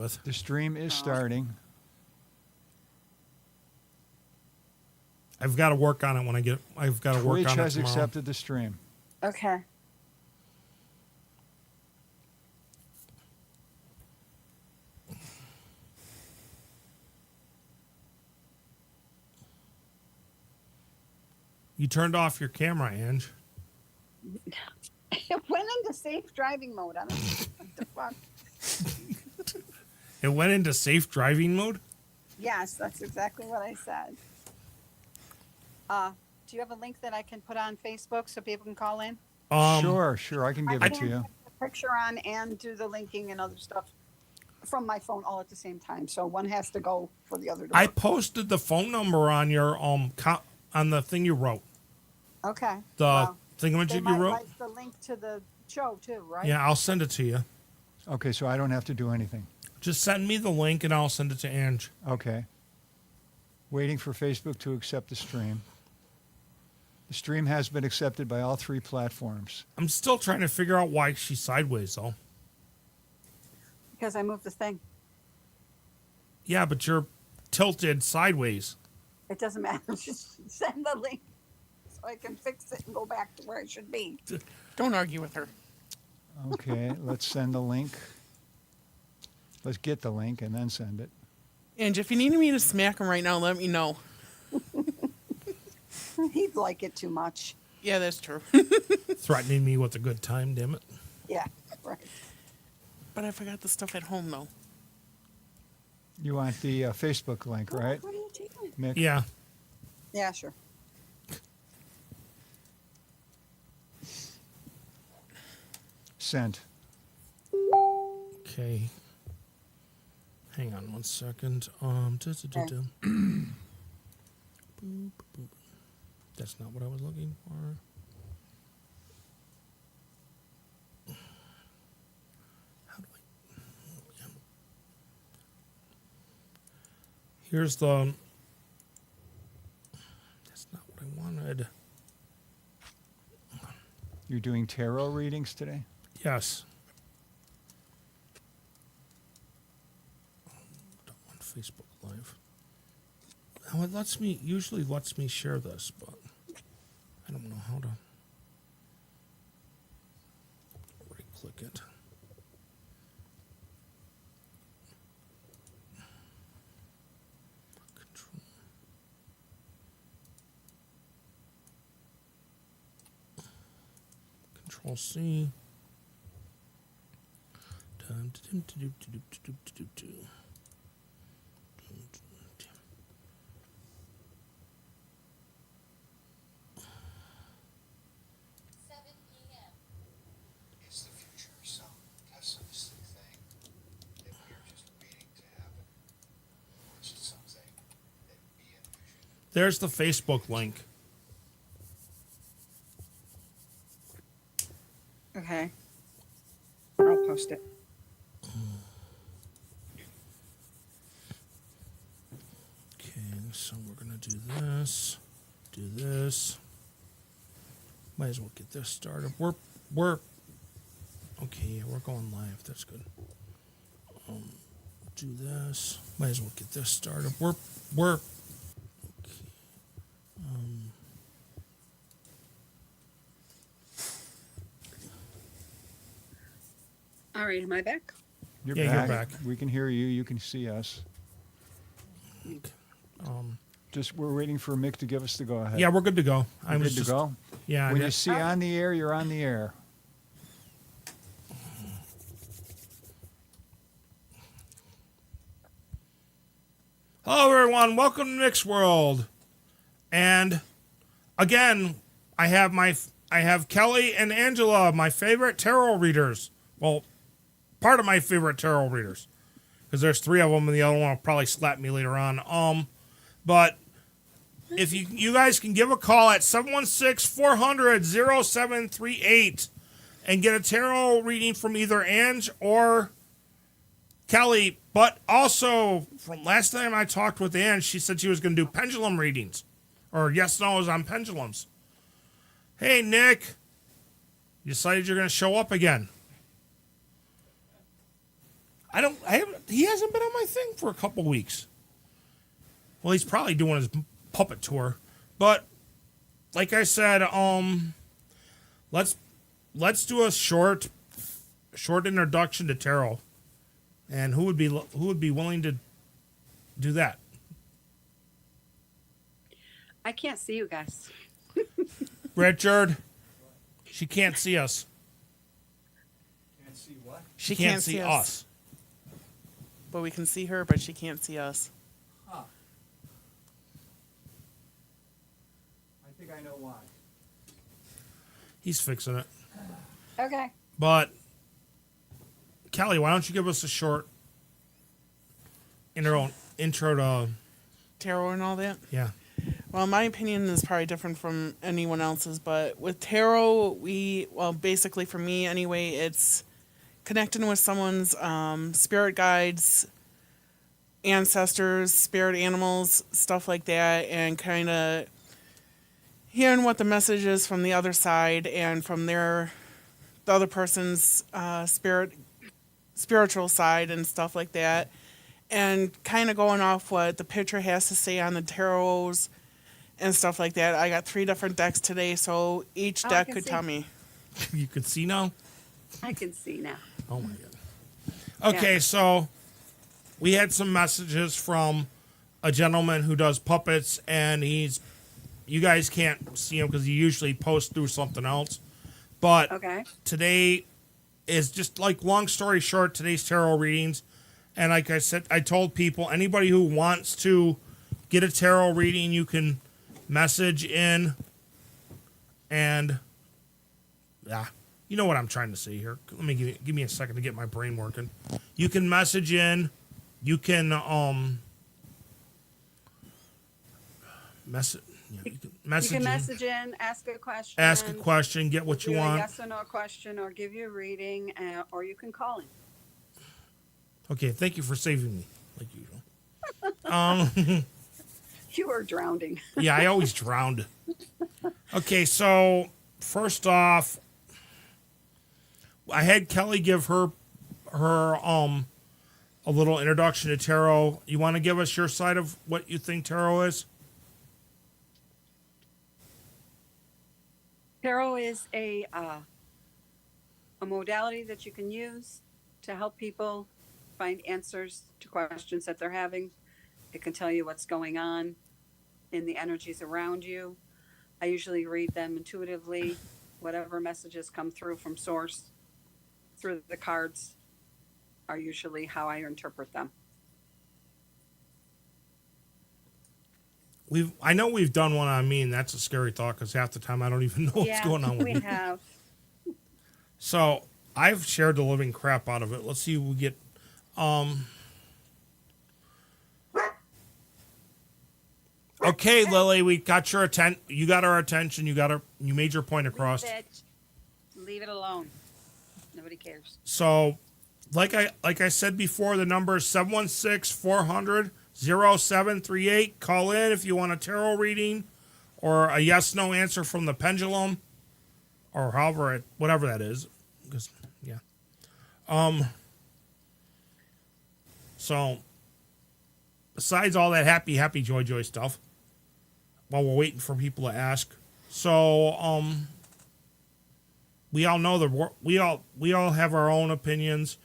The stream is starting. I've got to work on it when I get. I've got to work Twitch on it has tomorrow. accepted the stream. Okay. You turned off your camera, Ange. It went into safe driving mode. I don't know what the fuck. It went into safe driving mode? Yes, that's exactly what I said. Do you have a link that I can put on Facebook so people can call in? Sure. I can give it to you. Put the picture on and do the linking and other stuff from my phone all at the same time. So one has to go for the other to I work. posted the phone number on your on the thing you wrote. Okay. The Well, thingamajig they you might wrote? like the link to the show too, right? Yeah, I'll send it to you. Okay, so I don't have to do anything. Just send me the link and I'll send it to Ange. Okay. Waiting for Facebook to accept the stream. The stream has been accepted by all 3 platforms. I'm still trying to figure out why she's sideways, though. Because I moved the thing. Yeah, but you're tilted sideways. It doesn't matter. Just send the link so I can fix it and go back to where it should be. Don't argue with her. Okay, let's send the link. Let's get the link and then send it. And if you need me to smack him right now, let me know. He'd like it too much. Yeah, that's true. Threatening me with a good time, damn it. Yeah, right. But I forgot the stuff at home, though. You want the Facebook link, right, What are you doing? Mick? Yeah. Yeah, sure. Sent. Okay. Hang on one second. Boop, boop. That's not what I was looking for. How do I? Yeah. Here's the. That's not what I wanted. You're doing tarot readings today? Yes. Don't want Facebook Live. Now it usually lets me share this, but I don't know how to right click it. Control C. It's the future, some pessimistic thing that we're just waiting to happen, or is it something that we envision? There's the Facebook link. Okay. I'll post it. Okay, so we're gonna do this, do this. Might as well get this started. We're okay. Yeah, we're going live. That's good. Do this. Might as well get this started. We're okay. All right, am I back? You're Yeah, you're back. We can hear you. You can see us. Just we're waiting for Mick to give us the go-ahead. Yeah, we're good to go. We're good to go? Yeah. When you see on the air, you're on the air. Hello, everyone. Welcome to Mick's World. And again, I have Kelly and Angela, my favorite tarot readers. Well, part of my favorite tarot readers, because there's 3 of them, and the other one will probably slap me later on. But if you guys can give a call at 716-400-0738 and get a tarot reading from either Ange or Kelly. But also, from last time I talked with Ange, she said she was going to do pendulum readings. Or yes, no's on pendulums. Hey, Nick. You decided you're going to show up again. He hasn't been on my thing for a couple weeks. Well, he's probably doing his puppet tour, but like I said, let's do a short introduction to tarot, and who would be willing to do that? I can't see you guys. Richard, she can't see us. Can't see what? She can't see us. But we can see her, but she can't see us. Huh. I think I know why. He's fixing it. Okay. But Kelly, why don't you give us a short intro to Tarot and all that. yeah. Well, my opinion is probably different from anyone else's, but with tarot, basically for me anyway, it's connecting with someone's spirit guides, ancestors, spirit animals, stuff like that, and kind of hearing what the message is from the other side and from the other person's spiritual side and stuff like that, and kind of going off what the picture has to say on the tarots and stuff like that. I got 3 different decks today, so each I deck can could see. tell me. You could see now? I can see now. Oh my god. Okay, Yeah. so we had some messages from a gentleman who does puppets, and you guys can't see him because he usually posts through something else. But Okay. today is just like, long story short, today's tarot readings. And like I said, I told people, anybody who wants to get a tarot reading, you can message in, and yeah, you know what I'm trying to say here. Let me give me a second to get my brain working. You can message in. You can message. Yeah, you can message. You can in, message in, ask a question. ask a question, get what you do a want. yes or no question, or give you a reading, or you can call in. Okay, thank you for saving me, like usual. You are drowning. Yeah, I always drowned. Okay, so first off, I had Kelly give her a little introduction to tarot. You want to give us your side of what you think tarot is? Tarot is a modality that you can use to help people find answers to questions that they're having. It can tell you what's going on in the energies around you. I usually read them intuitively. Whatever messages come through from source through the cards are usually how I interpret them. I know we've done one on me, and that's a scary thought because half the time I don't even know what's going on with we me. have. So I've shared the living crap out of it. Let's see if we get. Okay, Lily, we got your attention. You got our attention. You made your point across. Leave it alone. Nobody cares. So, like I said before, the number is 716-400-0738. Call in if you want a tarot reading or a yes/no answer from the pendulum, or whatever that is. Because yeah. So, besides all that happy joy stuff, while we're waiting for people to ask, so we all know we all have our own opinions.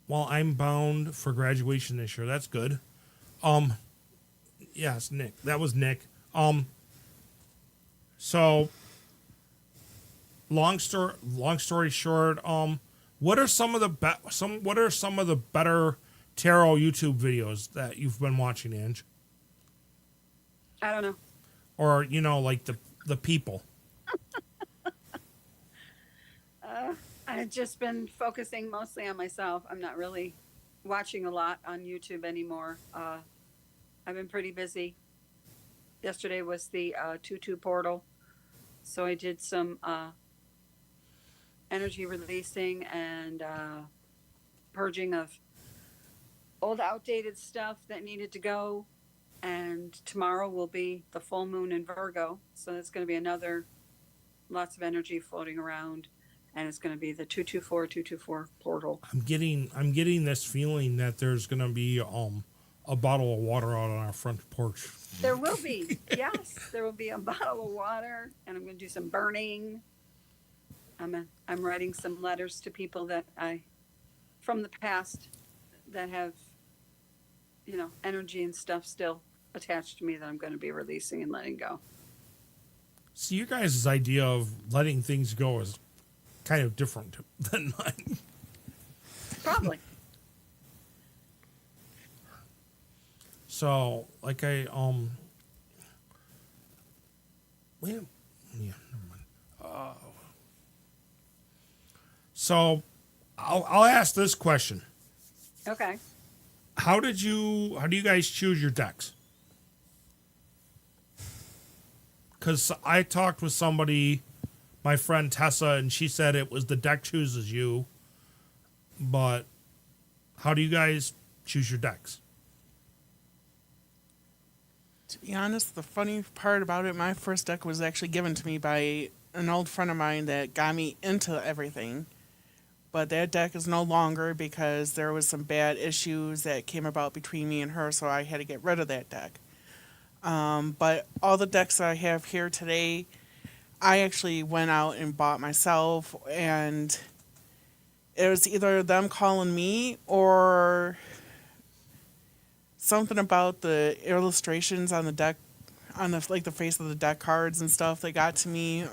Well, I'm bound for graduation this year. That's good. Yes, Nick. That was Nick. So long story short, what are some of the better tarot YouTube videos that you've been watching, Ange? I don't know. Or, like the people. I've just been focusing mostly on myself. I'm not really watching a lot on YouTube anymore. I've been pretty busy. Yesterday was the 2-2 portal. So I did some energy releasing and purging of old outdated stuff that needed to go. And tomorrow will be the full moon in Virgo. So there's going to be lots of energy floating around. and it's going to be the 224-224 portal. I'm getting this feeling that there's gonna be a bottle of water out on our front porch. There will be, yes, there will be a bottle of water, and I'm going to do some burning. I'm writing some letters to people that from the past, that have, energy and stuff still attached to me that I'm going to be releasing and letting go. See, your guys' idea of letting things go is kind of different than mine. Probably. So, like wait, yeah, never mind. So, I'll ask this question: Okay. How do you guys choose your decks? Because I talked with somebody, my friend Tessa, and she said it was the deck chooses you. But how do you guys choose your decks? To be honest, the funny part about it, my first deck was actually given to me by an old friend of mine that got me into everything. But that deck is no longer because there was some bad issues that came about between me and her, so I had to get rid of that deck. But all the decks that I have here today, I actually went out and bought myself, and it was either them calling me or something about the illustrations on the deck, on the face of the deck cards and stuff that got to me.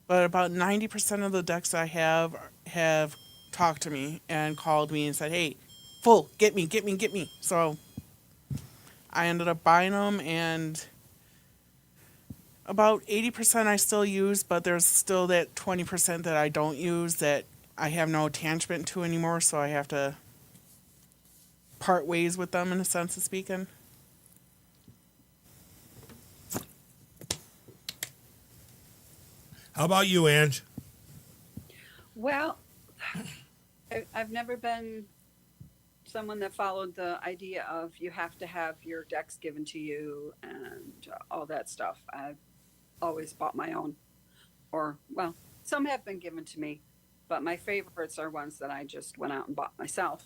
But about 90% of the decks I have talked to me and called me and said, "Hey, full, get me." So I ended up buying them, and about 80% I still use, but there's still that 20% that I don't use that I have no attachment to anymore, so I have to part ways with them in a sense of speaking. How about you, Ange? Well, I've never been someone that followed the idea of you have to have your decks given to you and all that stuff. I've always bought my own, or, well, some have been given to me, but my favorites are ones that I just went out and bought myself.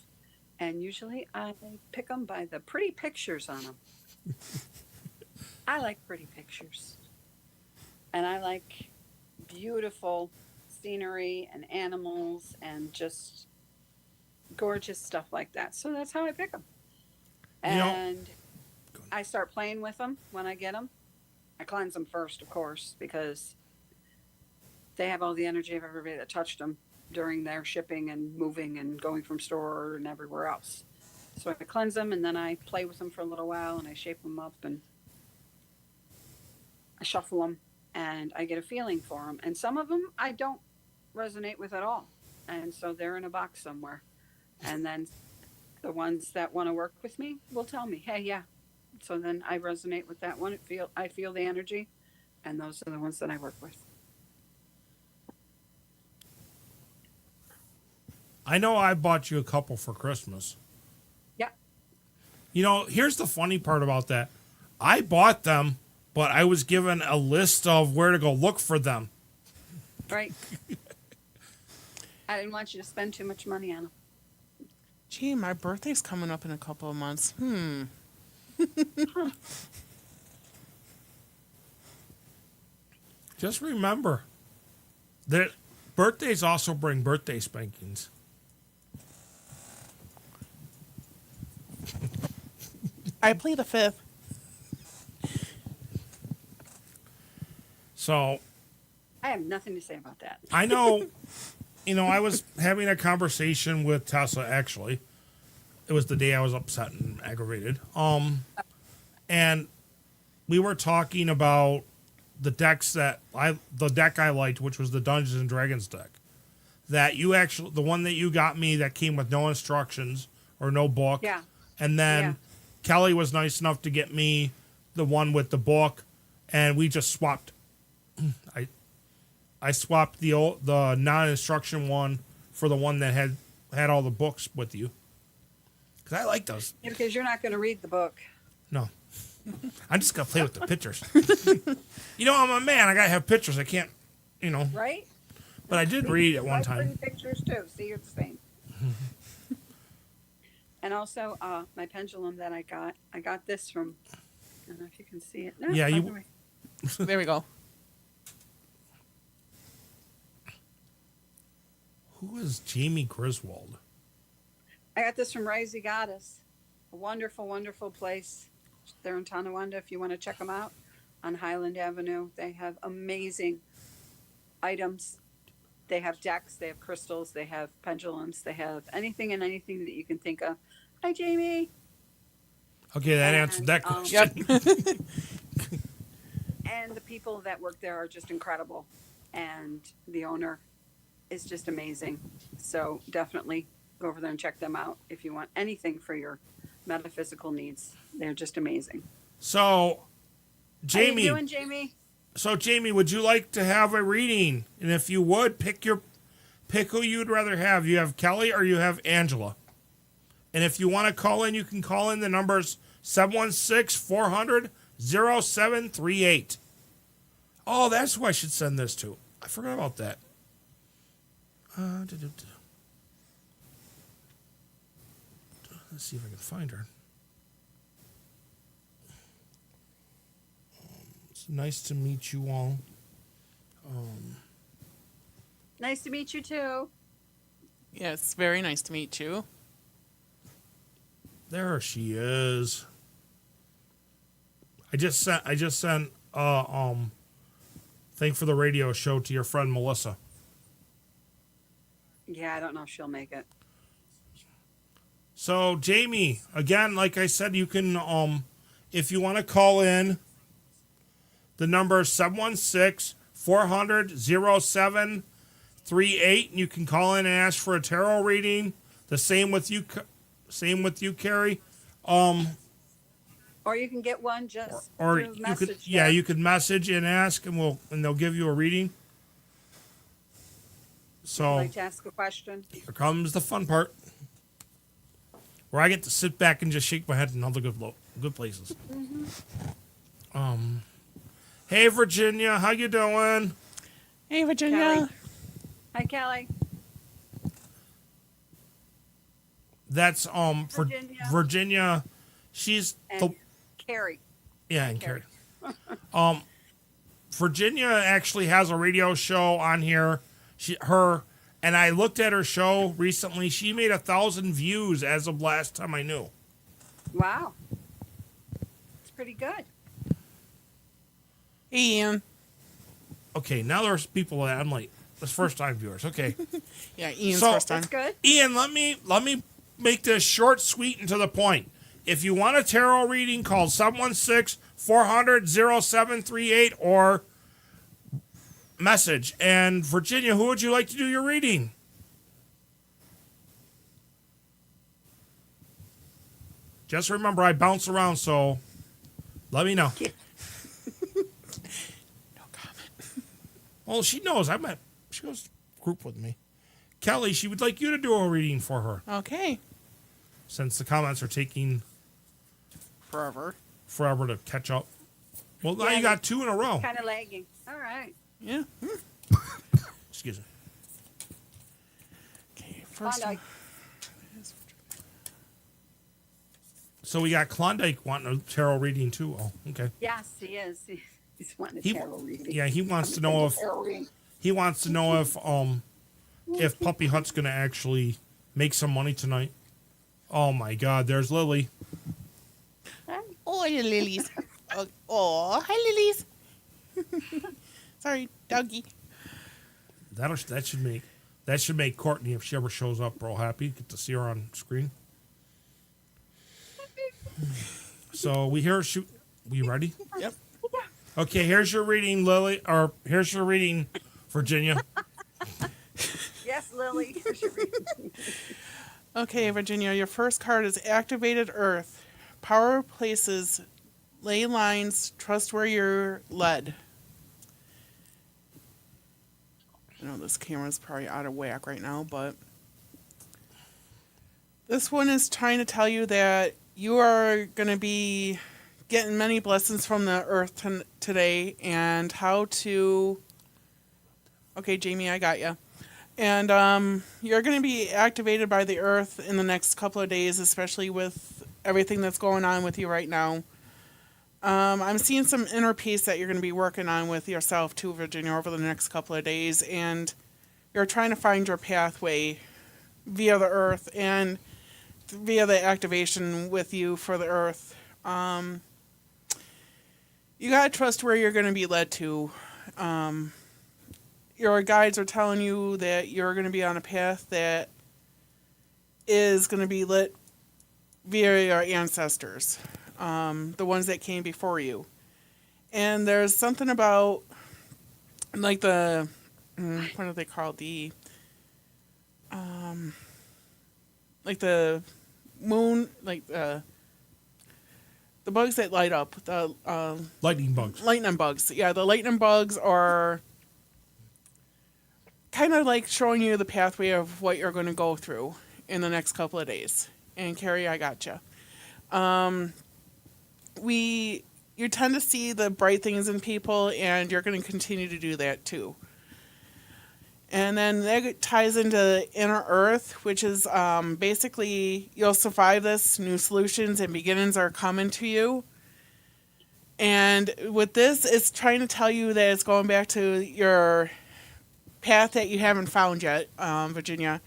And usually I pick them by the pretty pictures on them. I like pretty pictures. And I like beautiful scenery and animals and just gorgeous stuff like that. So that's how I pick them. And I start playing with them when I get them. I cleanse them first, of course, because they have all the energy of everybody that touched them during their shipping and moving and going from store and everywhere else. So I cleanse them, and then I play with them for a little while, and I shape them up, and I shuffle them, and I get a feeling for them. And some of them I don't resonate with at all, and so they're in a box somewhere. And then the ones that want to work with me will tell me, "Hey, yeah." So then I resonate with that one. I feel the energy, and those are the ones that I work with. I know I bought you a couple for Christmas. Yeah. Here's the funny part about that. I bought them, but I was given a list of where to go look for them. Right. I didn't want you to spend too much money on them. Gee, my birthday's coming up in a couple of months. Just remember that birthdays also bring birthday spankings. I plead the fifth. So I have nothing to say about that. I know, I was having a conversation with Tessa, actually. It was the day I was upset and aggravated. And we were talking about the decks the deck I liked, which was the Dungeons and Dragons deck. That the one that you got me that came with no instructions or no book. Yeah. And then Kelly was nice enough to get me the one with the book, and we just swapped. I swapped the non-instruction one for the one that had all the books with you. Because I like those. Yeah, because you're not going to read the book. No. I'm just going to play with the pictures. I'm a man. I got to have pictures. I can't, Right? But I did read at one Like time. pretty pictures too. See, you're the same. And also, my pendulum that I got this from. I don't know if you can see it. No, Yeah, by you- the way. There we go. Who is Jamie Griswold? I got this from Risey Goddess. A wonderful, wonderful place. They're in Tonawanda if you want to check them out on Highland Avenue. They have amazing items. They have decks, they have crystals, they have pendulums, they have anything and anything that you can think of. Hi, Jamie. Okay, that And, answered that um, question. Yep. And the people that work there are just incredible. And the owner is just amazing. So definitely go over there and check them out if you want anything for your metaphysical needs. They're just amazing. So, Jamie, How you doing, Jamie? Jamie, would you like to have a reading? And if you would, pick who you'd rather have. You have Kelly or you have Angela. And if you want to call in, you can call in. The numbers 716-400-0738. Oh, that's who I should send this to. I forgot about that. Let's see if I can find her. It's nice to meet you all. Nice to meet you too. Yes, very nice to meet you. There she is. I just sent thing for the radio show to your friend Melissa. Yeah, I don't know if she'll make it. So Jamie, again, like I said, you can if you want to call in, the number is 716-400-0738, and you can call in and ask for a tarot reading. The same with you, Carrie. Or you can get one just Or through you message. could, yeah, there. you could message and ask, and they'll give you a reading. So Like to ask a question. here comes the fun part, where I get to sit back and just shake my head in all the good places. Hey Virginia, how you doing? Hey, Virginia. Kelly. Hi, Kelly. That's Virginia. Virginia. She's the And Carrie. yeah, and Carrie. Virginia actually has a radio show on here. And I looked at her show recently. She made 1,000 views as of last time I knew. Wow. It's pretty good. Hey, Ian. Okay, now there's people that I'm like, this first time viewers. Okay, Yeah, Ian's So- first time. That's good. Ian, let me make this short, sweet, and to the point. If you want a tarot reading, call 716-400-0738 or message. And Virginia, who would you like to do your reading? Just remember, I bounce around, so let me know. No comment. Well, she knows. She goes to group with me. Kelly, she would like you to do a reading for her, Okay. since the comments are taking Forever. forever to catch up. Well, now Yeah, you got two in a row. Kind of lagging. All right. Yeah. Excuse me. Okay, first one. Klondike. So we got Klondike wanting a tarot reading too. Oh, okay. Yes, he is. He's wanting a He- tarot reading. Yeah, he wants to know if Puppy Hut's gonna actually make some money tonight. Oh my God, there's Lily. Oh, hi, lilies. Oh, hi, lilies. Sorry, doggy. That should make Courtney, if she ever shows up, real happy. Get to see her on screen. So we ready? Yep. Okay, here's your reading, Lily. Or here's your reading, Virginia. Yes, Lily. Here's your reading. Okay, Virginia, your first card is Activated Earth. Power places, ley lines, trust where you're led. I know this camera's probably out of whack right now, but this one is trying to tell you that you are going to be getting many blessings from the earth today, and how to Okay, Jamie, I got you. And you're going to be activated by the earth in the next couple of days, especially with everything that's going on with you right now. I'm seeing some inner peace that you're going to be working on with yourself too, Virginia, over the next couple of days. And you're trying to find your pathway via the earth and via the activation with you for the earth. You got to trust where you're going to be led to. Your guides are telling you that you're going to be on a path that is going to be lit via your ancestors, the ones that came before you. And there's something about, like the, what are they called? Like the moon, like the bugs that light up, the Lightning bugs. lightning bugs. Yeah, the lightning bugs are kind of like showing you the pathway of what you're going to go through in the next couple of days. And Carrie, I gotcha. You tend to see the bright things in people, and you're going to continue to do that too. And then that ties into inner earth, which is basically you'll survive this. New solutions and beginnings are coming to you. And with this, it's trying to tell you that it's going back to your path that you haven't found yet, Virginia.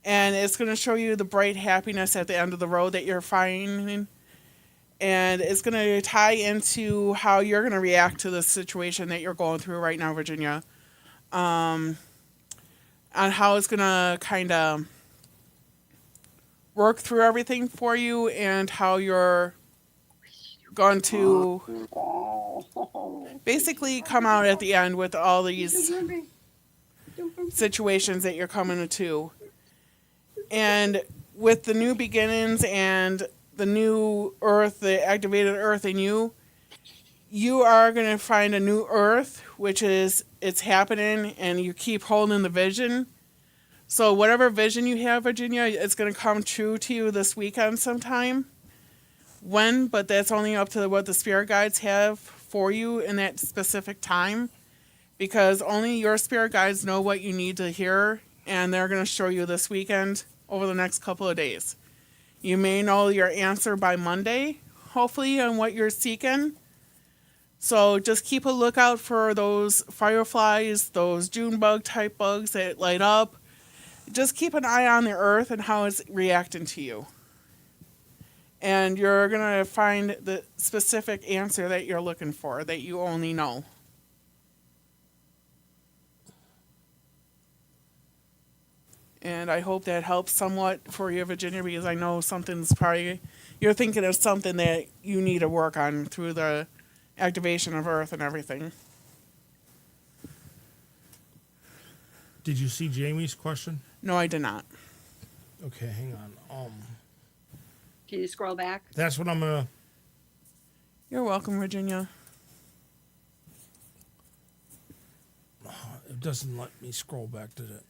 And it's going to show you the bright happiness at the end of the road that you're finding. And it's going to tie into how you're going to react to the situation that you're going through right now, Virginia. On how it's going to kind of work through everything for you and how you're going to basically come out at the end with all these situations that you're coming into. And with the new beginnings and the new earth, the activated earth in you, you are going to find a new earth, which is, it's happening, and you keep holding the vision. So whatever vision you have, Virginia, it's going to come true to you this weekend sometime. When, but that's only up to what the spirit guides have for you in that specific time. Because only your spirit guides know what you need to hear, and they're going to show you this weekend over the next couple of days. You may know your answer by Monday, hopefully, on what you're seeking. So just keep a lookout for those fireflies, those June bug type bugs that light up. Just keep an eye on the earth and how it's reacting to you. And you're going to find the specific answer that you're looking for, that you only know. And I hope that helps somewhat for you, Virginia, because I know something's probably, you're thinking of something that you need to work on through the activation of Earth and everything. Did you see Jamie's question? No, I did not. Okay, hang on. Can you scroll back? That's what I'm gonna. You're welcome, Virginia. It doesn't let me scroll back, did it?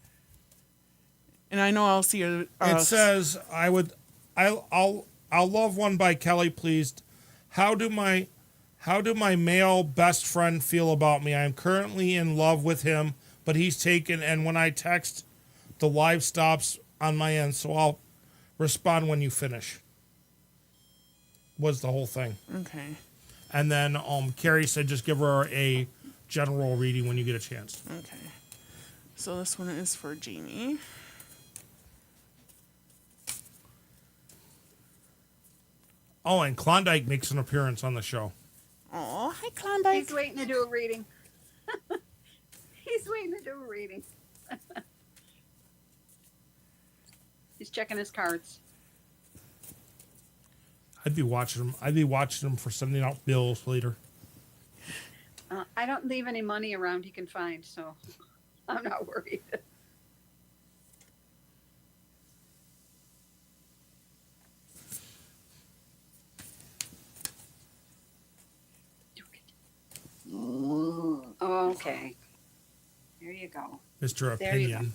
And I know I'll see you. It says, I'll love one by Kelly, please. How do my male best friend feel about me? I am currently in love with him, but he's taken, and when I text, the live stops on my end, so I'll respond when you finish. Was the whole thing. Okay. And then Carrie said just give her a general reading when you get a chance. Okay. So this one is for Jamie. Oh, and Klondike makes an appearance on the show. Oh, hi, Klondike. He's waiting to do a reading. He's waiting to do a reading. He's checking his cards. I'd be watching him. I'd be watching him for sending out bills later. I don't leave any money around he can find, so I'm not worried. Okay. There you go. Mr. There you go. Opinion.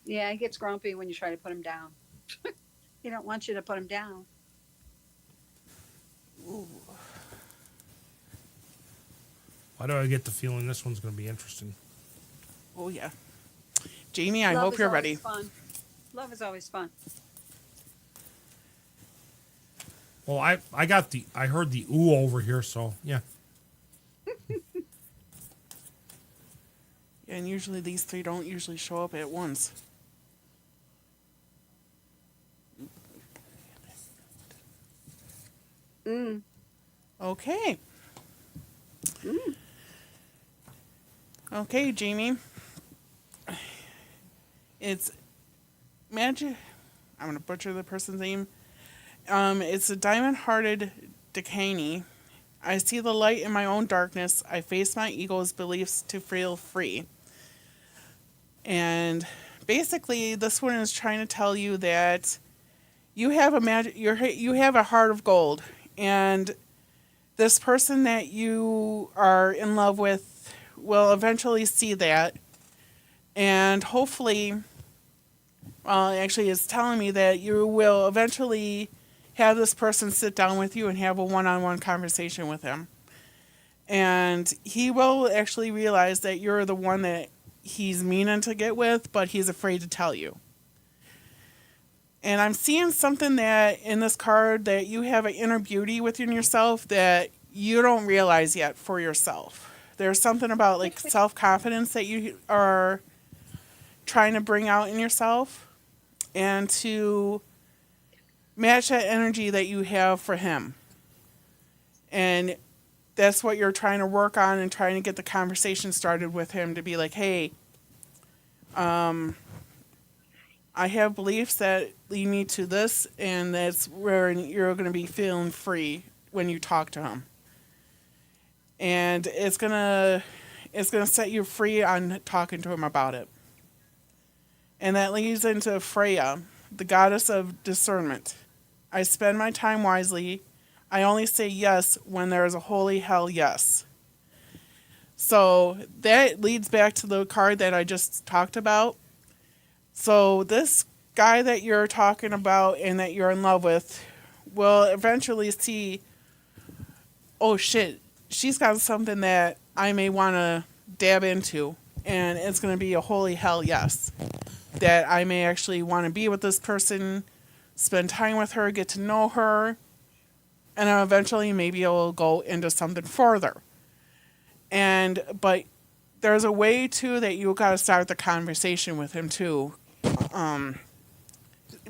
Yeah, he gets grumpy when you try to put him down. He don't want you to put him down. Why do I get the feeling this one's going to be interesting? Oh, yeah. Jamie, I Love hope is you're always ready. Fun. Love is always fun. Well, I heard the ooh over here, so yeah. And usually these three don't usually show up at once. Mm. Okay. Okay, Jamie. It's magic. I'm gonna butcher the person's name. It's a diamond-hearted Decani. I see the light in my own darkness. I face my ego's beliefs to feel free. And basically, this one is trying to tell you that you have you have a heart of gold, and this person that you are in love with will eventually see that, and hopefully, actually, it's telling me that you will eventually have this person sit down with you and have a one-on-one conversation with him, and he will actually realize that you're the one that he's meaning to get with, but he's afraid to tell you. And I'm seeing something that in this card that you have an inner beauty within yourself that you don't realize yet for yourself. There's something about like self-confidence that you are trying to bring out in yourself and to match that energy that you have for him. And that's what you're trying to work on and trying to get the conversation started with him to be like, hey, I have beliefs that lead me to this, and that's where you're going to be feeling free when you talk to him. And it's gonna set you free on talking to him about it. And that leads into Freya, the goddess of discernment. I spend my time wisely. I only say yes when there is a holy hell yes. So that leads back to the card that I just talked about. So this guy that you're talking about and that you're in love with will eventually see, oh shit, she's got something that I may want to dab into, and it's going to be a holy hell yes. That I may actually want to be with this person, spend time with her, get to know her, and then eventually maybe it'll go into something further. But there's a way too that you got to start the conversation with him too.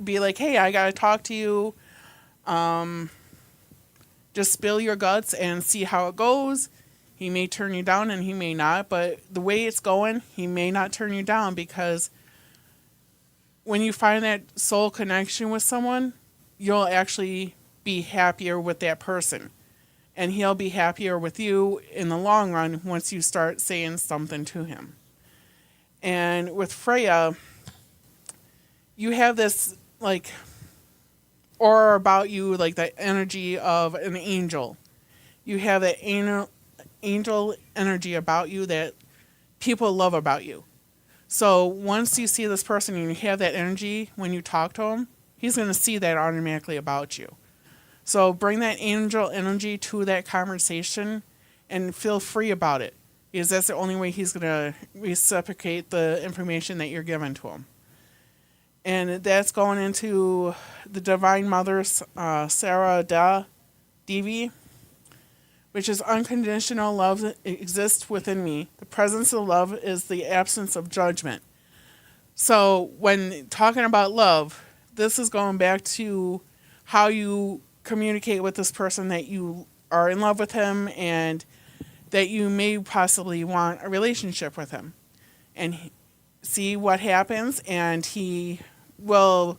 Be like, hey, I got to talk to you. Just spill your guts and see how it goes. He may turn you down and he may not, but the way it's going, he may not turn you down, because when you find that soul connection with someone, you'll actually be happier with that person. And he'll be happier with you in the long run once you start saying something to him. And with Freya, you have this, like, aura about you, like the energy of an angel. You have that angel energy about you that people love about you. So once you see this person and you have that energy when you talk to him, he's going to see that automatically about you. So bring that angel energy to that conversation and feel free about it, because that's the only way he's going to reciprocate the information that you're giving to him. And that's going into the Divine Mother, Sarah Devi, which is unconditional love that exists within me. The presence of love is the absence of judgment. So when talking about love, this is going back to how you communicate with this person that you are in love with him and that you may possibly want a relationship with him. And see what happens, and he will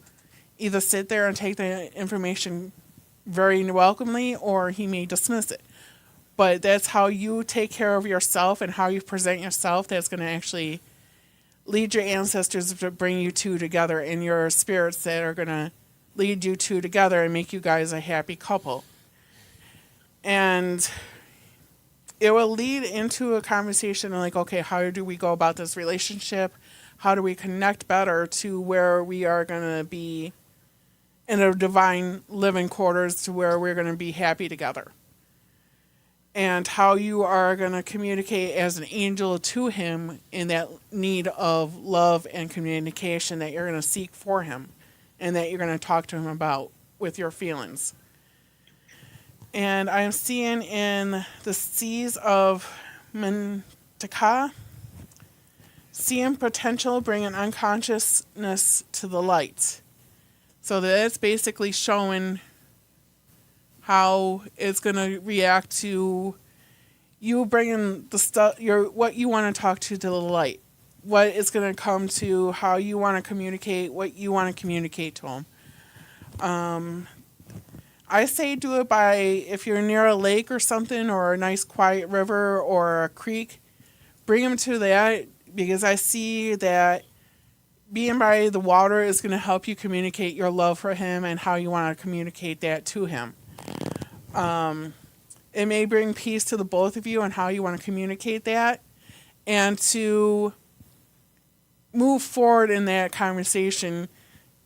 either sit there and take the information very welcomely, or he may dismiss it. But that's how you take care of yourself and how you present yourself that's going to actually lead your ancestors to bring you two together, and your spirits that are going to lead you two together and make you guys a happy couple. And it will lead into a conversation like, okay, how do we go about this relationship? How do we connect better to where we are going to be in a divine living quarters to where we're going to be happy together? and how you are going to communicate as an angel to him in that need of love and communication that you're going to seek for him and that you're going to talk to him about with your feelings. And I am seeing in the seas of Mintaka, seeing potential bringing unconsciousness to the light. So that's basically showing how it's going to react to you bringing the stuff, what you want to talk to the light. What it's going to come to, how you want to communicate, what you want to communicate to them. I say do it by, if you're near a lake or something, or a nice quiet river or a creek, bring them to that, because I see that being by the water is going to help you communicate your love for him and how you want to communicate that to him. It may bring peace to the both of you and how you want to communicate that, and to move forward in that conversation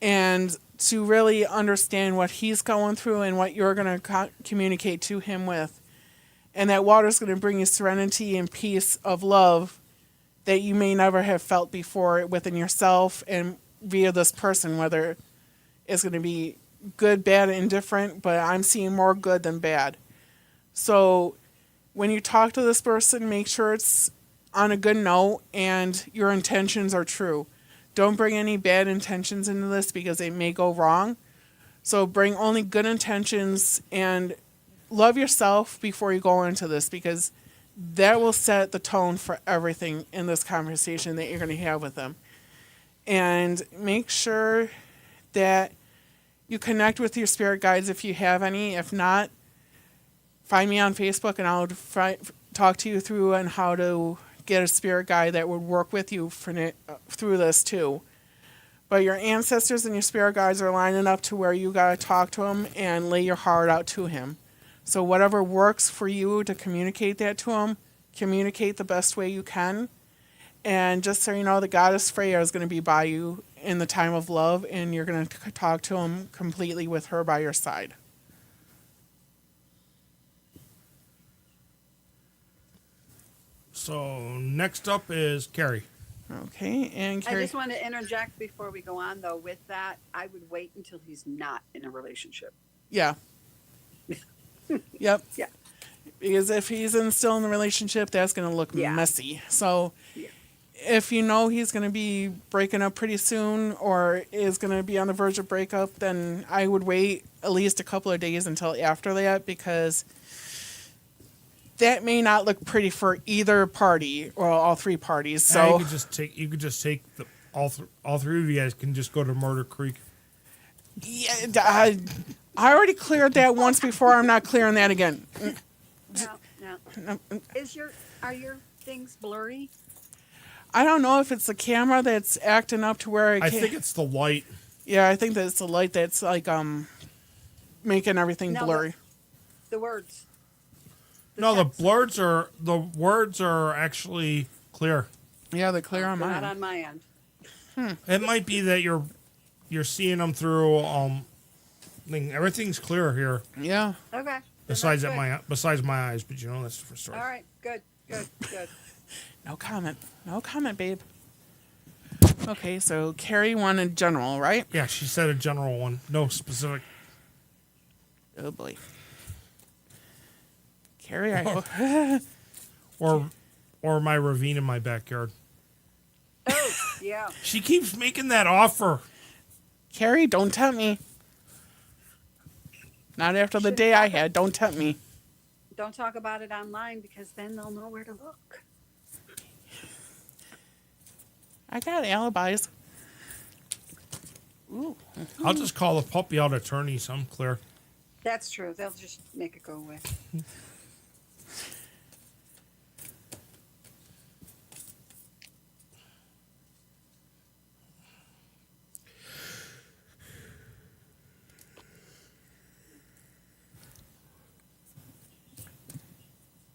and to really understand what he's going through and what you're going to communicate to him with. And that water is going to bring you serenity and peace of love that you may never have felt before within yourself and via this person, whether it's going to be good, bad, indifferent, but I'm seeing more good than bad. So when you talk to this person, make sure it's on a good note and your intentions are true. Don't bring any bad intentions into this because they may go wrong. So bring only good intentions and love yourself before you go into this, because that will set the tone for everything in this conversation that you're going to have with them. And make sure that you connect with your spirit guides if you have any. If not, find me on Facebook and I'll talk to you through on how to get a spirit guide that would work with you through this too. But your ancestors and your spirit guides are lining up to where you got to talk to him and lay your heart out to him. So whatever works for you to communicate that to him, communicate the best way you can. And just so you know, the goddess Freya is going to be by you in the time of love, and you're going to talk to him completely with her by your side. So next up is Carrie. Okay, and I Carrie. just want to interject before we go on, though. With that, I would wait until he's not in a relationship. Yeah. Yep. Yeah. Because if he's still in the relationship, that's going to look Yeah. messy. So Yeah. if you know he's going to be breaking up pretty soon or is going to be on the verge of breakup, then I would wait at least a couple of days until after that, because that may not look pretty for either party or all three parties. So You could just take all three of you guys can just go to Murder Creek. yeah, I already cleared that once before. I'm not clearing that again. No. Are your things blurry? I don't know if it's the camera that's acting up to where I think it's the light. Yeah, I think that it's the light that's like making everything No, blurry. The words. No, the text. words are actually clear. Yeah, they're clear on They're mine. not on my end. It might be that you're seeing them through everything's clear here Yeah. Okay. besides Good. besides my eyes, but that's a different story. All right. Good. No comment. No comment, babe. Okay, so Carrie wanted general, right? Yeah, she said a general one, no specific. Oh boy. Carrie, I hope. Or my ravine in my backyard. Oh, yeah. She keeps making that offer. Carrie, don't tempt me. Not after the day I had. Don't tempt me. Don't talk about it online, because then they'll know where to look. I got alibis. Ooh. I'll just call the puppy out attorney, so I'm clear. That's true. They'll just make it go away.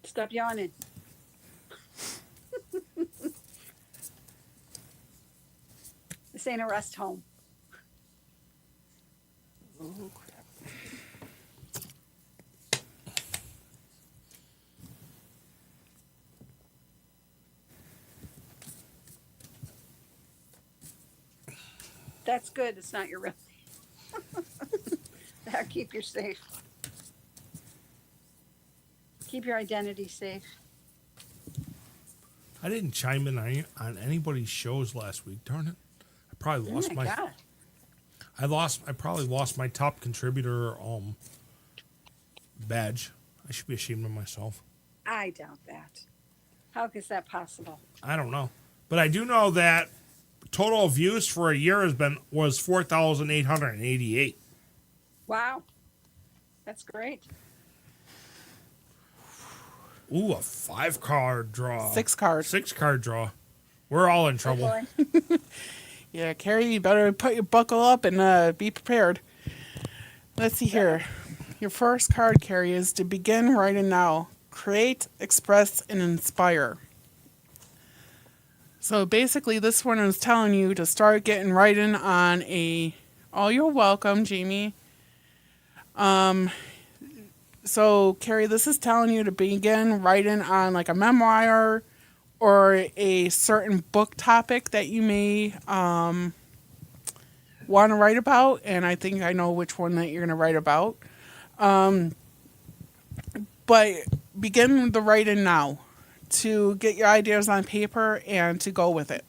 Stop yawning. This ain't a rest home. Oh, crap. That's good. It's not your real name. That'll keep you safe. Keep your identity safe. I didn't chime in on anybody's shows last week. Darn it! I probably lost my. God. I probably lost my top contributor badge. I should be ashamed of myself. I doubt that. How is that possible? I don't know, but I do know that total views for a year was 4,888. Wow. That's great. Ooh, a 5-card draw. 6 card. 6-card draw. We're all in trouble. Oh, boy. Yeah, Carrie, you better put your buckle up and be prepared. Let's see here. Your first card, Carrie, is to begin writing now. Create, express, and inspire. So basically, this one is telling you to start getting writing on a... Oh, you're welcome, Jamie. So, Carrie, this is telling you to begin writing on like a memoir or a certain book topic that you may want to write about. And I think I know which one that you're going to write about. But begin the writing now to get your ideas on paper and to go with it.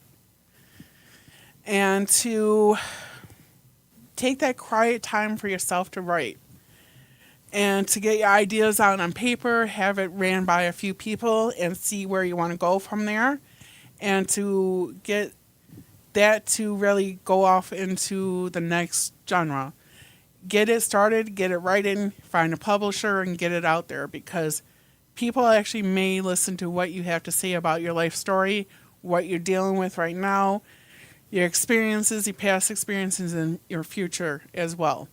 And to take that quiet time for yourself to write. And to get your ideas out on paper, have it ran by a few people and see where you want to go from there. And to get that to really go off into the next genre. Get it started, get it writing, find a publisher, and get it out there. Because people actually may listen to what you have to say about your life story, what you're dealing with right now, your experiences, your past experiences, and your future as well.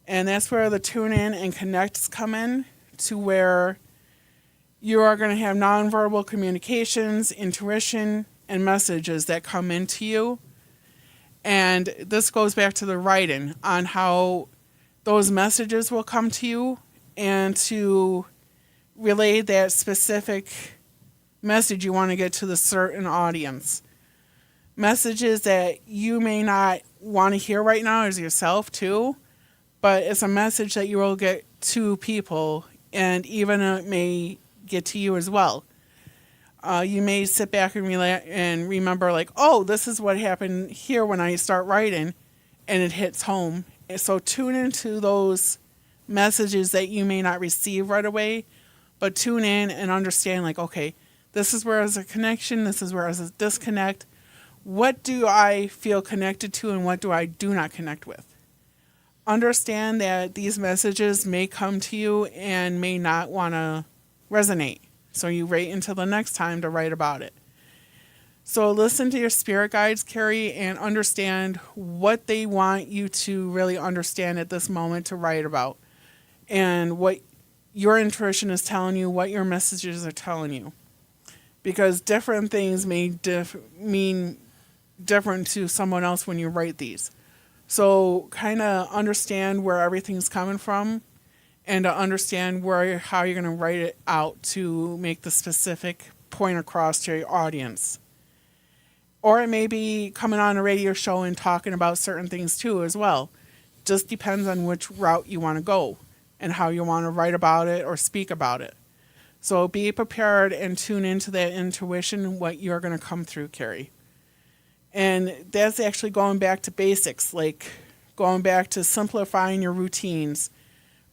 And that's where the tune in and connects come in, to where you are going to have nonverbal communications, intuition, and messages that come into you. And this goes back to the writing on how those messages will come to you and to relay that specific message you want to get to the certain audience. Messages that you may not want to hear right now as yourself too, but it's a message that you will get to people, and even it may get to you as well. You may sit back and remember, like, oh, this is what happened here when I start writing, and it hits home. And so tune into those messages that you may not receive right away, but tune in and understand, like, okay, this is where there's a connection, this is where there's a disconnect. What do I feel connected to, and what do I do not connect with? Understand that these messages may come to you and may not want to resonate. So you wait until the next time to write about it. So listen to your spirit guides, Carrie, and understand what they want you to really understand at this moment to write about. And what your intuition is telling you, what your messages are telling you. Because different things may mean different to someone else when you write these. So kind of understand where everything's coming from, and to understand how you're going to write it out to make the specific point across to your audience. Or it may be coming on a radio show and talking about certain things too as well. Just depends on which route you want to go and how you want to write about it or speak about it. So be prepared and tune into that intuition, what you're going to come through, Carrie. And that's actually going back to basics, like going back to simplifying your routines,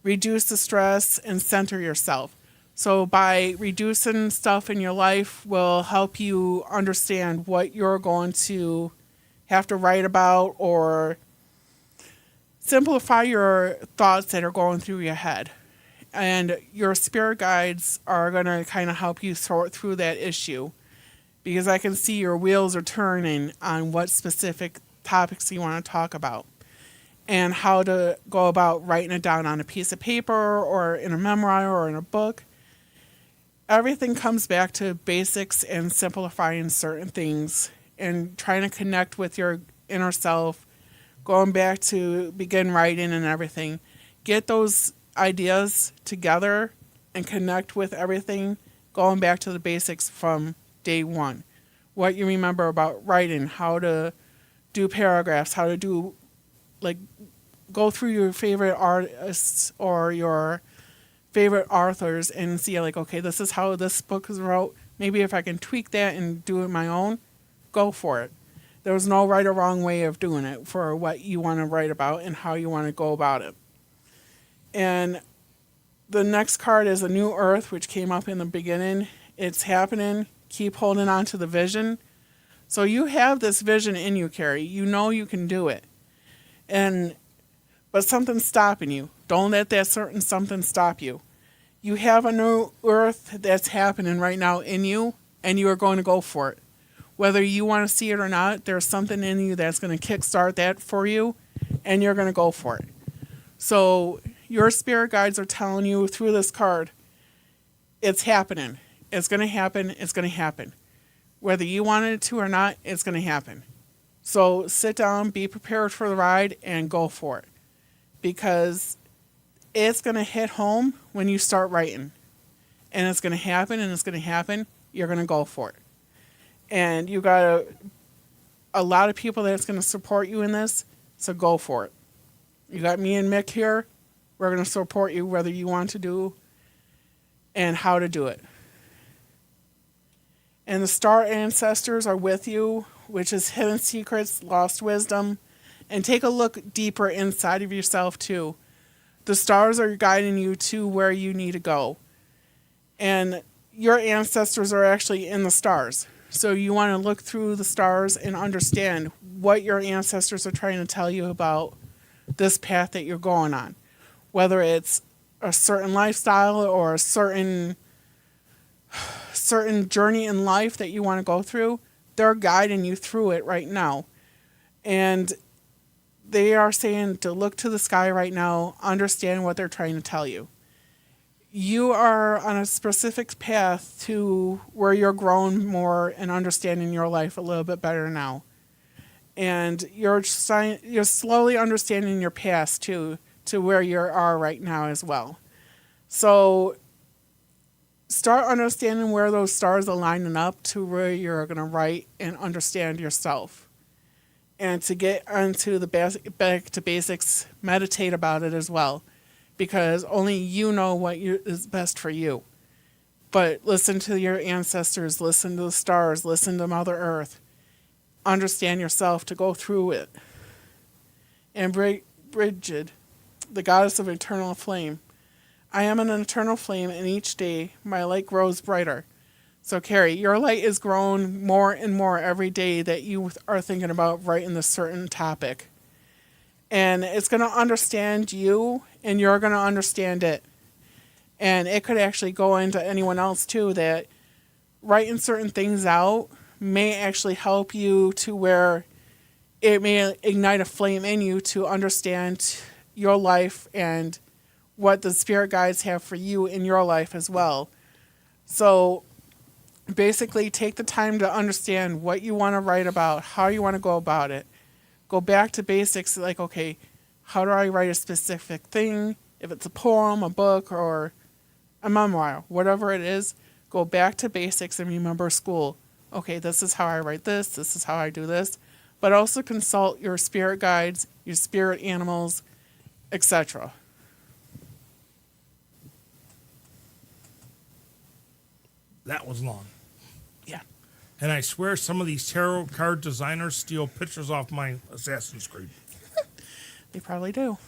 reduce the stress, and center yourself. So by reducing stuff in your life will help you understand what you're going to have to write about, or simplify your thoughts that are going through your head. And your spirit guides are going to kind of help you sort through that issue. Because I can see your wheels are turning on what specific topics you want to talk about. And how to go about writing it down on a piece of paper or in a memoir or in a book. Everything comes back to basics and simplifying certain things and trying to connect with your inner self, going back to begin writing and everything. Get those ideas together and connect with everything, going back to the basics from day one. What you remember about writing, how to do paragraphs, how to do, like, go through your favorite artists or your favorite authors and see, like, okay, this is how this book is wrote. Maybe if I can tweak that and do it my own, go for it. There's no right or wrong way of doing it for what you want to write about and how you want to go about it. And the next card is a new earth, which came up in the beginning. It's happening. Keep holding on to the vision. So you have this vision in you, Carrie. You know you can do it. But something's stopping you. Don't let that certain something stop you. You have a new earth that's happening right now in you, and you are going to go for it. Whether you want to see it or not, there's something in you that's going to kickstart that for you, and you're going to go for it. So your spirit guides are telling you through this card, it's happening. It's going to happen. It's going to happen. Whether you wanted it to or not, it's going to happen. So sit down, be prepared for the ride, and go for it. Because it's going to hit home when you start writing. And it's going to happen, and it's going to happen. You're going to go for it. And you got a lot of people that's going to support you in this, so go for it. You got me and Mick here. We're going to support you whether you want to do and how to do it. And the star ancestors are with you, which is hidden secrets, lost wisdom, and take a look deeper inside of yourself too. The stars are guiding you to where you need to go. And your ancestors are actually in the stars. So you want to look through the stars and understand what your ancestors are trying to tell you about this path that you're going on. Whether it's a certain lifestyle or a certain journey in life that you want to go through, they're guiding you through it right now. And they are saying to look to the sky right now, understand what they're trying to tell you. You are on a specific path to where you're growing more and understanding your life a little bit better now. And you're slowly understanding your past too, to where you are right now as well. So start understanding where those stars are lining up to where you're going to write and understand yourself. And to get onto the back to basics, meditate about it as well. Because only you know what is best for you. But listen to your ancestors, listen to the stars, listen to Mother Earth. Understand yourself to go through it. And Bridget, the goddess of eternal flame. I am an eternal flame, and each day my light grows brighter. So Carrie, your light is growing more and more every day that you are thinking about writing this certain topic. And it's going to understand you, and you're going to understand it. And it could actually go into anyone else, too, that writing certain things out may actually help you to where it may ignite a flame in you to understand your life and what the spirit guides have for you in your life as well. So basically take the time to understand what you want to write about, how you want to go about it. Go back to basics, like, okay, how do I write a specific thing? If it's a poem, a book, or a memoir, whatever it is, go back to basics and remember school. Okay, this is how I write this is how I do this. But also consult your spirit guides, your spirit animals, etc. That was long. Yeah. And I swear some of these tarot card designers steal pictures off my Assassin's Creed. They probably do.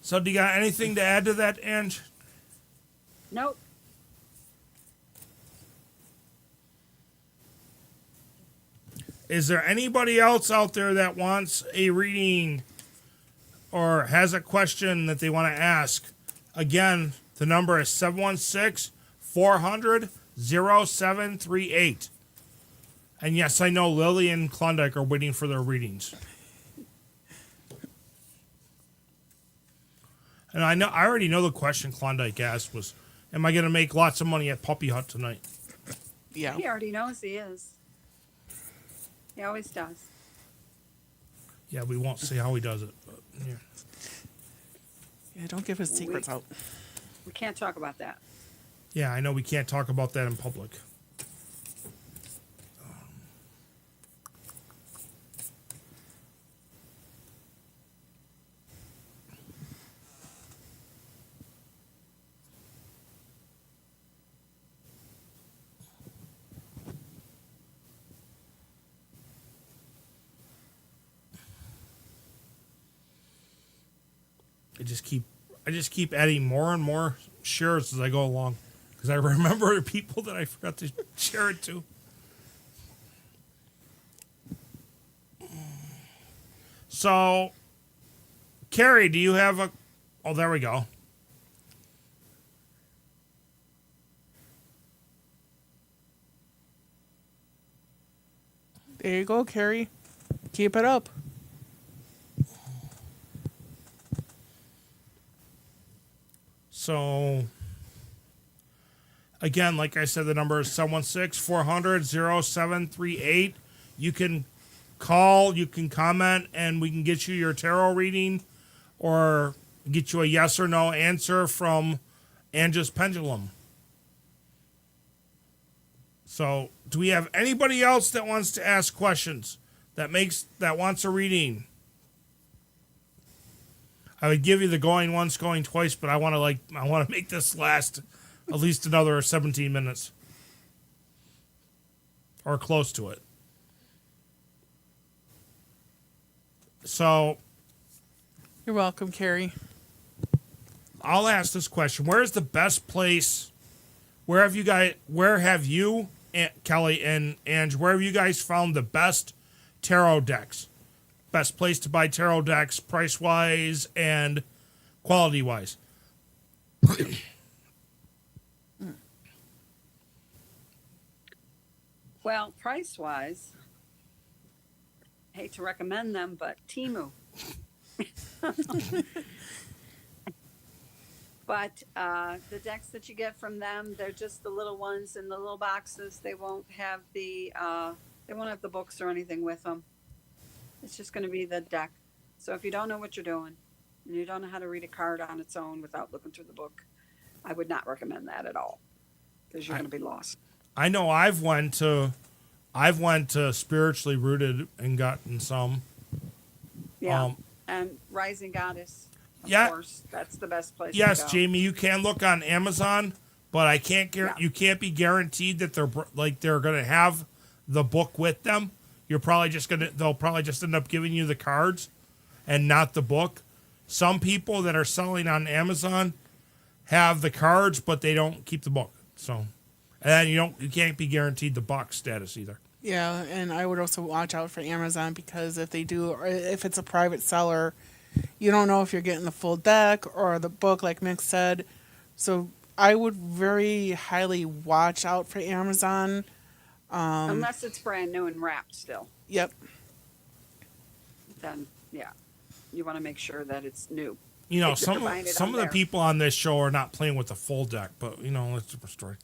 So do you got anything to add to that, Ange? Nope. Is there anybody else out there that wants a reading or has a question that they want to ask? Again, the number is 716-400-0738. And yes, I know Lily and Klondike are waiting for their readings. And I already know the question Klondike asked was, am I going to make lots of money at Puppy Hut tonight? Yeah. He already knows he is. He always does. Yeah, we won't say how he does it. But, yeah. Yeah, don't give his secrets out. We can't talk about that. Yeah, I know we can't talk about that in public. I just keep adding more and more shares as I go along because I remember people that I forgot to share it to. So, Carrie, do you have a? Oh, there we go. There you go, Carrie. Keep it up. So, again, like I said, the number is 716-400-0738. You can call, you can comment, and we can get you your tarot reading or get you a yes or no answer from Angie's Pendulum. So, do we have anybody else that wants to ask questions that wants a reading? I would give you the going once, going twice, but I want to make this last at least another 17 minutes or close to it. So, You're welcome, Carrie. I'll ask this question: where is the best place? Where have you, Kelly and Ange, where have you guys found the best tarot decks? Best place to buy tarot decks, price wise and quality wise. Well, price wise, hate to recommend them, but Timu. But the decks that you get from them, they're just the little ones in the little boxes. They won't have the books or anything with them. It's just going to be the deck. So if you don't know what you're doing and you don't know how to read a card on its own without looking through the book, I would not recommend that at all because you're going to be lost. I know I've went to Spiritually Rooted and gotten some. Yeah. And Rising Goddess, of Yeah. course, that's the best place Yes, to go. Jamie, you can look on Amazon, but I can't Yeah. you can't be guaranteed that they're going to have the book with them. They'll probably just end up giving you the cards and not the book. Some people that are selling on Amazon have the cards, but they don't keep the book. So, and you can't be guaranteed the box status either. Yeah, and I would also watch out for Amazon because if they do, or if it's a private seller, you don't know if you're getting the full deck or the book, like Mick said. So I would very highly watch out for Amazon. Unless it's brand new and wrapped still. Yep. Then, yeah, you want to make sure that it's new. You know, If you're buying it some on of the there. people on this show are not playing with the full deck, but that's a different story.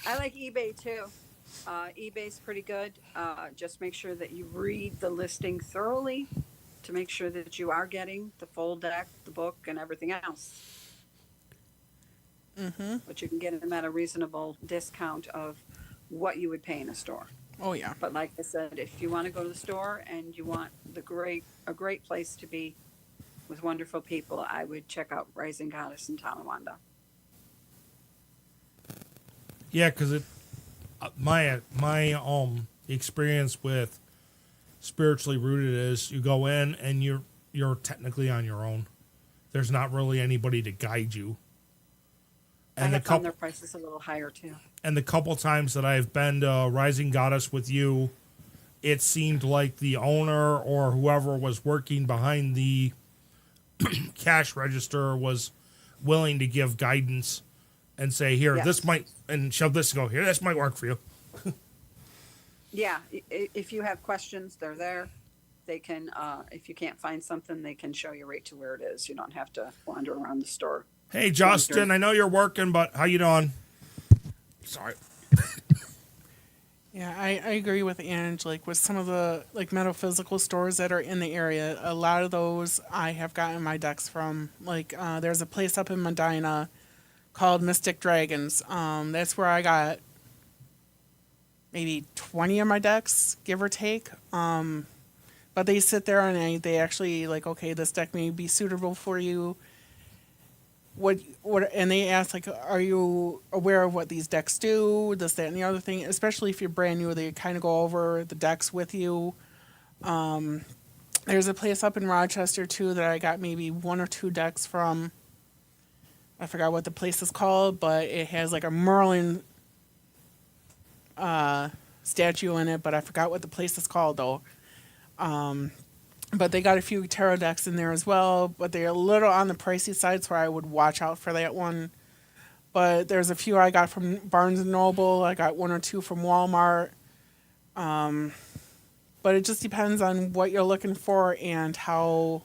I like eBay too. eBay's pretty good. Just make sure that you read the listing thoroughly to make sure that you are getting the full deck, the book, and everything else. Mm-hmm. But you can get them at a reasonable discount of what you would pay in a store. Oh, yeah. But like I said, if you want to go to the store and you want a great place to be with wonderful people, I would check out Rising Goddess in Tonawanda. Yeah, because my experience with Spiritually Rooted is you go in and you're technically on your own. There's not really anybody to guide you. I have found their prices a little higher too. And the couple times that I've been to Rising Goddess with you, it seemed like the owner or whoever was working behind the cash register was willing to give guidance and say, here, Yes. this might, and shove this, go here, this might work for you. Yeah, if you have questions, they're there. They can, if you can't find something, they can show you right to where it is. You don't have to wander around the store. Hey, Justin, I know you're working, but how you doing? Sorry. Yeah, I agree with Ange. Like with some of the metaphysical stores that are in the area, a lot of those I have gotten my decks from. Like there's a place up in Medina called Mystic Dragons. That's where I got maybe 20 of my decks, give or take. But they sit there and they actually okay, this deck may be suitable for you. What and they ask are you aware of what these decks do, this, that, and the other thing, especially if you're brand new, they kind of go over the decks with you. There's a place up in Rochester too that I got maybe 1 or 2 decks from. I forgot what the place is called, but it has like a Merlin statue in it, but I forgot what the place is called though. But they got a few tarot decks in there as well, but they're a little on the pricey side, so I would watch out for that one. But there's a few I got from Barnes and Noble. I got 1 or 2 from Walmart. But it just depends on what you're looking for and how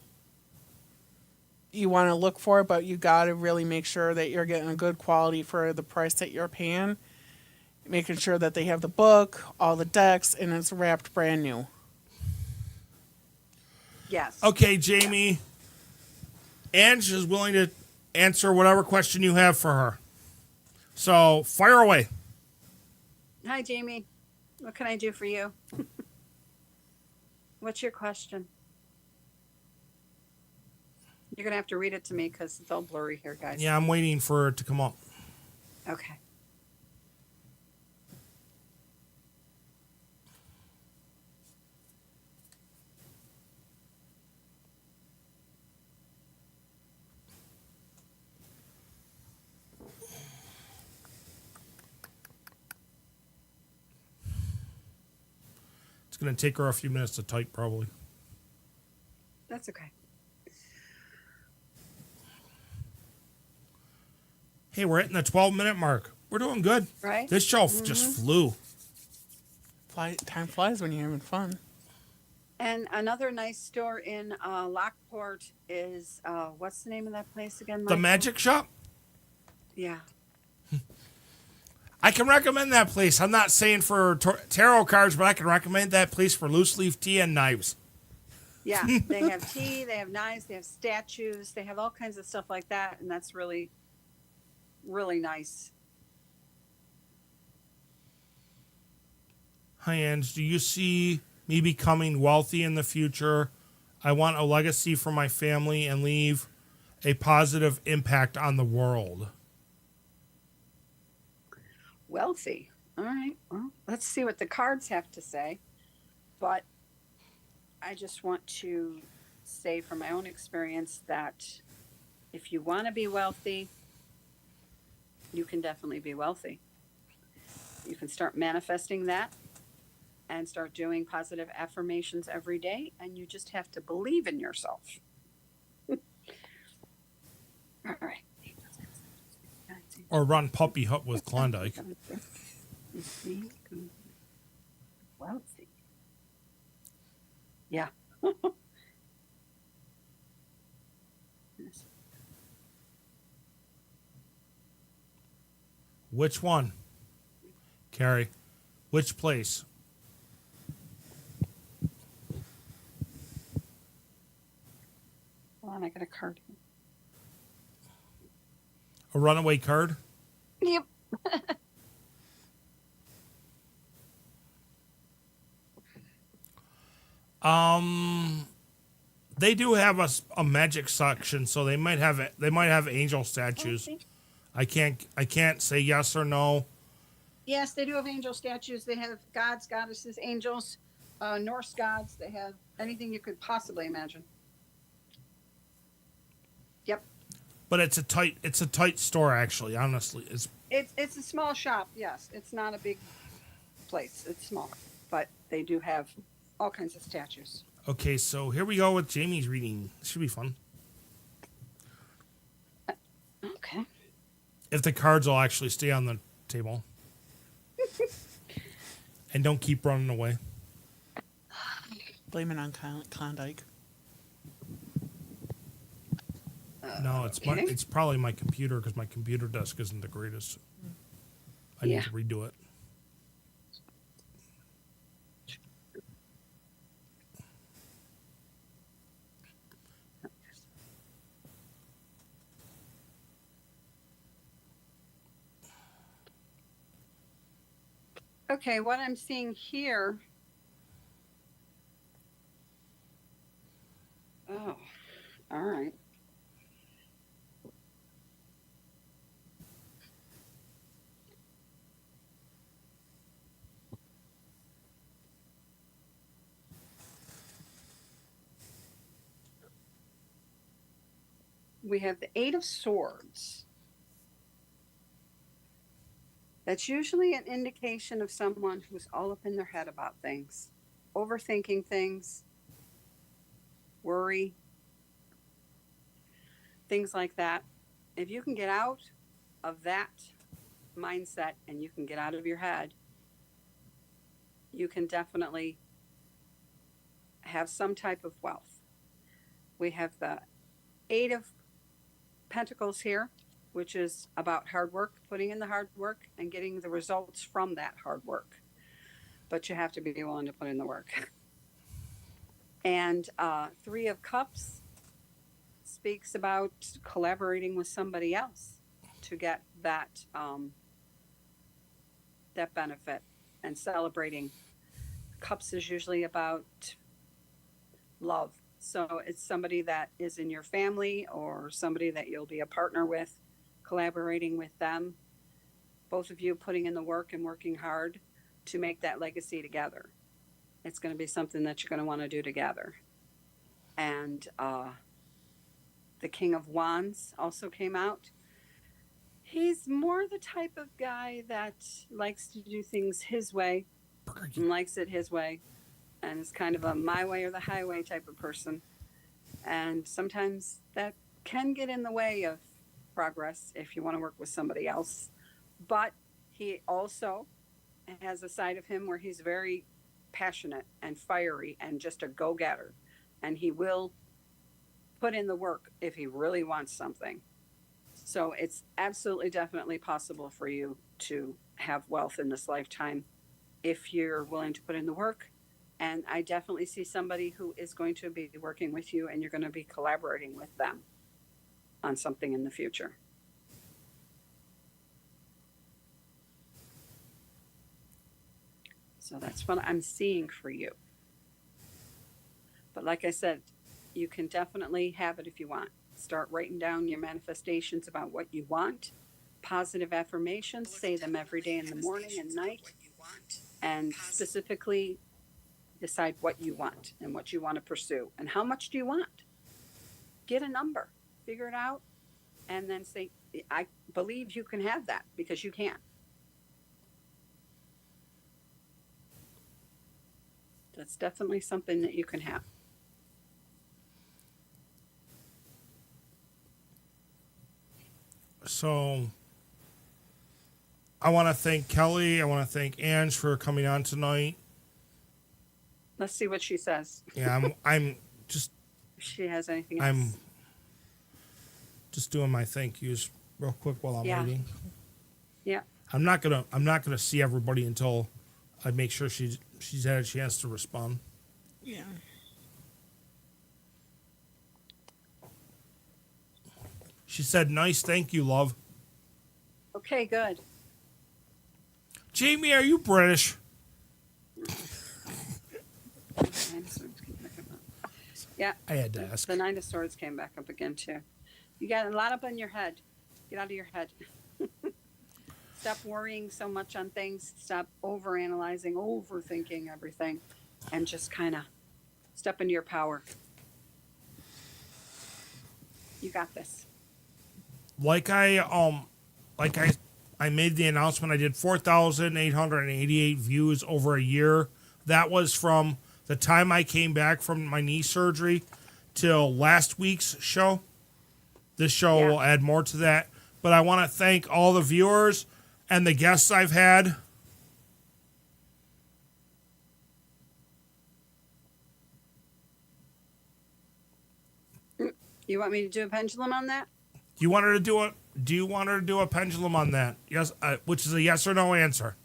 you want to look for it. But you got to really make sure that you're getting a good quality for the price that you're paying. Making sure that they have the book, all the decks, and it's wrapped brand new. Yes. Okay, Jamie. Ange is willing to answer whatever question you have for her. So, fire away. Hi, Jamie. What can I do for you? What's your question? You're going to have to read it to me because it's all blurry here, guys. Yeah, I'm waiting for it to come up. Okay. It's going to take her a few minutes to type, probably. That's okay. Hey, we're hitting the 12-minute mark. We're doing good. Right? This show just flew. Time flies when you're having fun. And another nice store in Lockport is, what's the name of that place again? The Michael? Magic Shop? Yeah. I can recommend that place. I'm not saying for tarot cards, but I can recommend that place for loose leaf tea and knives. Yeah. They have tea, they have knives, they have statues, they have all kinds of stuff like that. And that's really, really nice. Hi, Ange. Do you see me becoming wealthy in the future? I want a legacy for my family and leave a positive impact on the world. Wealthy. All right. Well, let's see what the cards have to say. But I just want to say from my own experience that if you want to be wealthy, you can definitely be wealthy. You can start manifesting that and start doing positive affirmations every day. And you just have to believe in yourself. All right. Or run Puppy Hut with Klondike. Wealthy. Yeah. Which one? Carrie, which place? Hold on, I got a card here. A runaway card? Yep. They do have a magic section, so they might have angel statues. Okay. I can't say yes or no. Yes, they do have angel statues. They have gods, goddesses, angels, Norse gods. They have anything you could possibly imagine. Yep. But it's a tight store, actually. Honestly, It's a small shop. Yes, it's not a big place. It's small, but they do have all kinds of statues. okay. So here we go with Jamie's reading. This should be fun. Okay. If the cards will actually stay on the table and don't keep running away. Blame it on Klondike. No, Okay. it's probably my computer because my computer desk isn't the greatest. I need to redo it. Okay, what I'm seeing here. Oh, all right. We have the Eight of Swords. That's usually an indication of someone who's all up in their head about things, overthinking things, worry, things like that. If you can get out of that mindset and you can get out of your head, you can definitely have some type of wealth. We have the Eight of Pentacles here, which is about hard work, putting in the hard work and getting the results from that hard work. But you have to be willing to put in the work. And Three of Cups speaks about collaborating with somebody else to get that that benefit and celebrating. Cups is usually about love. So it's somebody that is in your family or somebody that you'll be a partner with, collaborating with them, both of you putting in the work and working hard to make that legacy together. It's going to be something that you're going to want to do together. And the King of Wands also came out. He's more the type of guy that likes to do things his way and likes it his way, and is kind of a my way or the highway type of person. And sometimes that can get in the way of progress if you want to work with somebody else. But he also has a side of him where he's very passionate and fiery and just a go-getter. And he will put in the work if he really wants something. So it's absolutely definitely possible for you to have wealth in this lifetime if you're willing to put in the work. And I definitely see somebody who is going to be working with you and you're going to be collaborating with them on something in the future. So that's what I'm seeing for you. But like I said, you can definitely have it if you want. Start writing down your manifestations about what you want, positive affirmations, say them every day in the morning and night, and specifically decide what you want and what you want to pursue and how much do you want. Get a number, figure it out, and then say, I believe you can have that, because you can. That's definitely something that you can have. So I want to thank Kelly. I want to thank Ange for coming on tonight. Let's see what she says. Yeah, I'm just If she has anything else. I'm just doing my thank yous real quick while I'm Yeah. waiting. Yeah. I'm not gonna see everybody until I make sure she's had a chance to respond. Yeah. She said, "Nice, thank you, love." Okay, good. Jamie, are you British? Yeah. I had to ask. The Nine of Swords came back up again too. You got a lot up in your head. Get out of your head. Stop worrying so much on things. Stop overanalyzing, overthinking everything, and just kind of step into your power. You got this. Like I made the announcement. I did 4,888 views over a year. That was from the time I came back from my knee surgery till last week's show. This show will add more to that. But I want to thank all the viewers and the guests I've had. You want me to do a pendulum on that? Do you want her to do it? Do you want her to do a pendulum on that? Yes, which is a yes or no answer.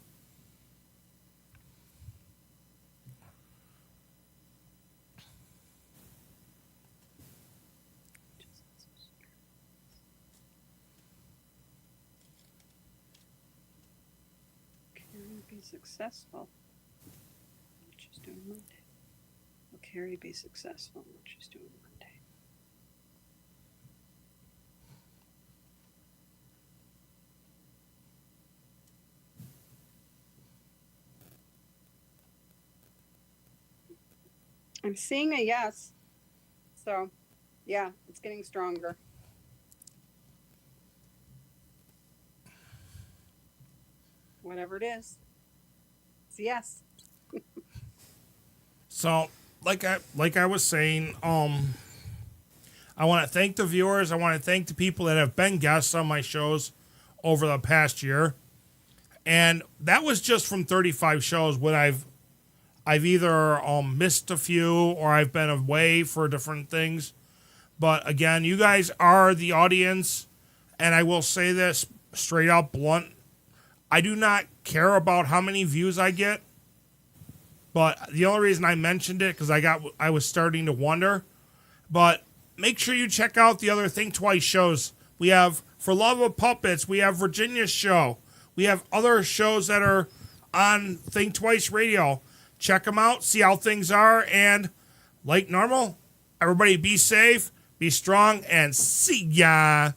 Carry be successful. What she's doing Monday. Will Carrie be successful? What she's doing Monday. I'm seeing a yes. So, yeah, it's getting stronger. whatever it is. It's a yes. So, like I was saying, I want to thank the viewers. I want to thank the people that have been guests on my shows over the past year. And that was just from 35 shows when I've either missed a few or I've been away for different things. But again, you guys are the audience, and I will say this straight up blunt. I do not care about how many views I get. But the only reason I mentioned it because I was starting to wonder. But make sure you check out the other Think Twice shows. We have For Love of Puppets. We have Virginia's show. We have other shows that are on Think Twice Radio. Check them out. See how things are. And like normal, everybody be safe, be strong, and see ya.